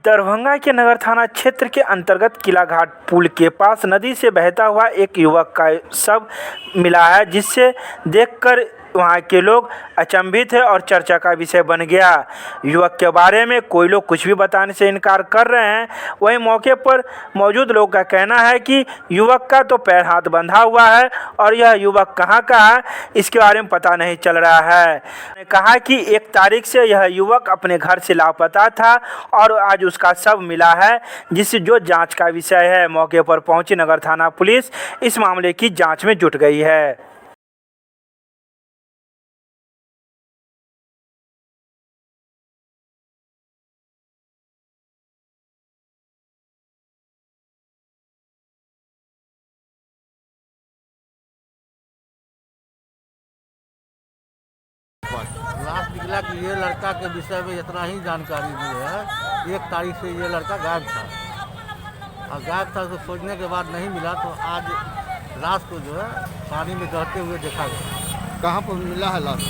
दरभंगा के नगर थाना क्षेत्र के अंतर्गत किला घाट पुल के पास नदी से बहता हुआ एक युवक का शव मिला है, जिससे देखकर वहां के लोग अचंभित है और चर्चा का विषय बन गया। युवक के बारे में कोई लोग कुछ भी बताने से इनकार कर रहे हैं। वहीं मौके पर मौजूद लोगों का कहना है कि युवक का तो पैर हाथ बंधा हुआ है और यह युवक कहां का है इसके बारे में पता नहीं चल रहा है। उन्होंने कहा कि 1 तारीख से यह युवक अपने घर से लापता था और आज उसका शव मिला है, जिससे जो जांच का विषय है। मौके पर पहुंची नगर थाना पुलिस इस मामले की जाँच में जुट गई है। लास्ट निकला कि ये लड़का के विषय में इतना ही जानकारी मिली है। 1 तारीख से ये लड़का गायब था और गायब था तो खोजने के बाद नहीं मिला, तो आज लाश को जो है पानी में बहते हुए देखा गया। कहाँ पर मिला है लाश?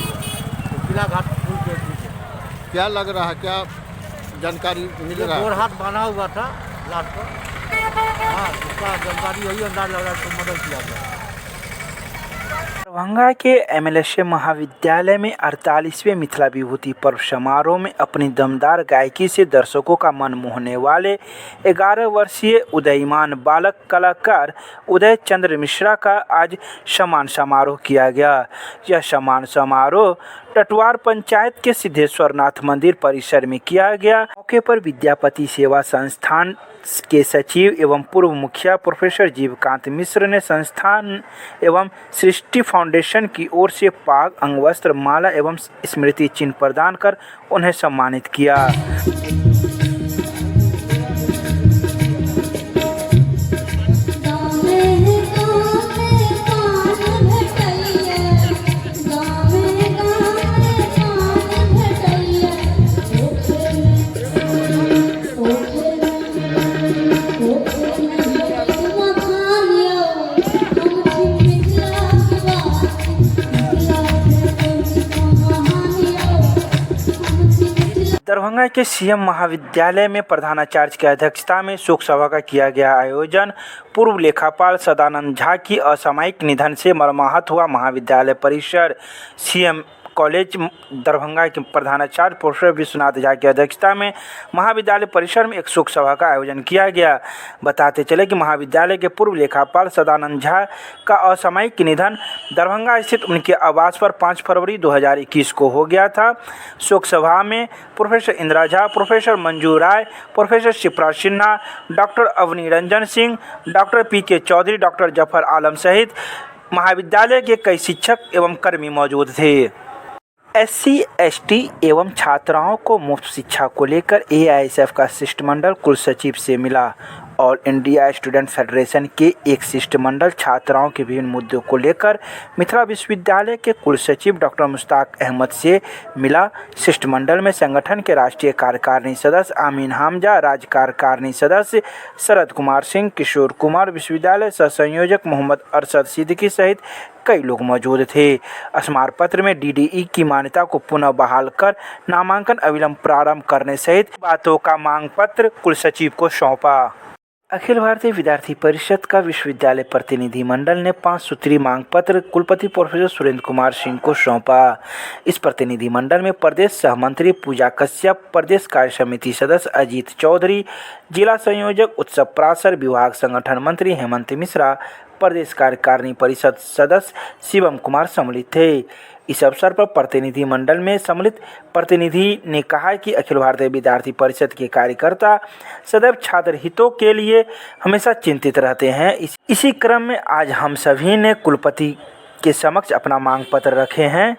तो किला घाट पुल के नीचे। क्या लग रहा है, क्या जानकारी मिल रहा है? 2 हाथ बांधा हुआ था लाश को। हाँ, उसका जानकारी यही अंदाज लग रहा है तो मदद किया गया। दरभंगा के एमएलए महाविद्यालय में 48वें मिथिला विभूति पर्व समारोह में अपनी दमदार गायकी से दर्शकों का मन मोहने वाले 11 वर्षीय उदयमान बालक कलाकार उदय चंद्र मिश्रा का आज सम्मान समारोह किया गया। यह सम्मान समारोह टटवार पंचायत के सिद्धेश्वरनाथ मंदिर परिसर में किया गया। मौके पर विद्यापति सेवा संस्थान के सचिव एवं पूर्व मुखिया प्रोफेसर जीवकांत मिश्र ने संस्थान एवं सृष्टि फाउंडेशन की ओर से पाग, अंगवस्त्र, माला एवं स्मृति चिन्ह प्रदान कर उन्हें सम्मानित किया। दरभंगा के सीएम महाविद्यालय में प्रधानाचार्य की अध्यक्षता में शोक सभा का किया गया आयोजन। पूर्व लेखापाल सदानंद झा की असामयिक निधन से मर्माहत हुआ महाविद्यालय परिसर। सीएम कॉलेज दरभंगा के प्रधानाचार्य प्रोफेसर विश्वनाथ झा की अध्यक्षता में महाविद्यालय परिसर में एक शोक सभा का आयोजन किया गया। बताते चले कि महाविद्यालय के पूर्व लेखापाल सदानंद झा का असामयिक निधन दरभंगा स्थित उनके आवास पर 5 फरवरी 2021 को हो गया था। शोक सभा में professor Indira Jha, professor Manju Rai, professor Shipra Sinha, doctor Avani Ranjan Singh, doctor PK Chaudhary, doctor Zafar Alam सहित महाविद्यालय के कई शिक्षक एवं कर्मी मौजूद थे। SC/ST एवं छात्राओं को मुफ्त शिक्षा को लेकर AISF का शिष्टमंडल कुल सचिव से मिला। ऑल इंडिया स्टूडेंट फेडरेशन के एक शिष्टमंडल छात्राओं के विभिन्न मुद्दों को लेकर मिथिला विश्वविद्यालय के कुल सचिव डॉक्टर मुश्ताक अहमद से मिला। शिष्टमंडल में संगठन के राष्ट्रीय कार्यकारिणी सदस्य आमीन हमजा, राज्य कार्यकारिणी सदस्य शरद कुमार सिंह, किशोर कुमार, विश्वविद्यालय सह संयोजक मोहम्मद अरशद सिद्दीकी सहित कई लोग मौजूद थे। स्मार पत्र में DDE की मान्यता को पुनः बहाल कर नामांकन अविलंब प्रारंभ करने सहित बातों का मांग पत्र कुल सचिव को सौंपा। अखिल भारतीय विद्यार्थी परिषद का विश्वविद्यालय प्रतिनिधि मंडल ने 5 सूत्री मांग पत्र कुलपति प्रोफेसर सुरेंद्र कुमार सिंह को सौंपा। इस प्रतिनिधि मंडल में प्रदेश सहमंत्री पूजा कश्यप, प्रदेश कार्य समिति सदस्य अजीत चौधरी, जिला संयोजक उत्सव प्रासर, विभाग संगठन मंत्री हेमंत मिश्रा, प्रदेश कार्यकारिणी परिषद सदस्य शिवम कुमार सम्मिलित थे। इस अवसर पर प्रतिनिधि मंडल में सम्मिलित प्रतिनिधि ने कहा कि अखिल भारतीय विद्यार्थी परिषद के कार्यकर्ता सदैव छात्र हितों के लिए हमेशा चिंतित रहते हैं। इसी क्रम में आज हम सभी ने कुलपति के समक्ष अपना मांग पत्र रखे हैं।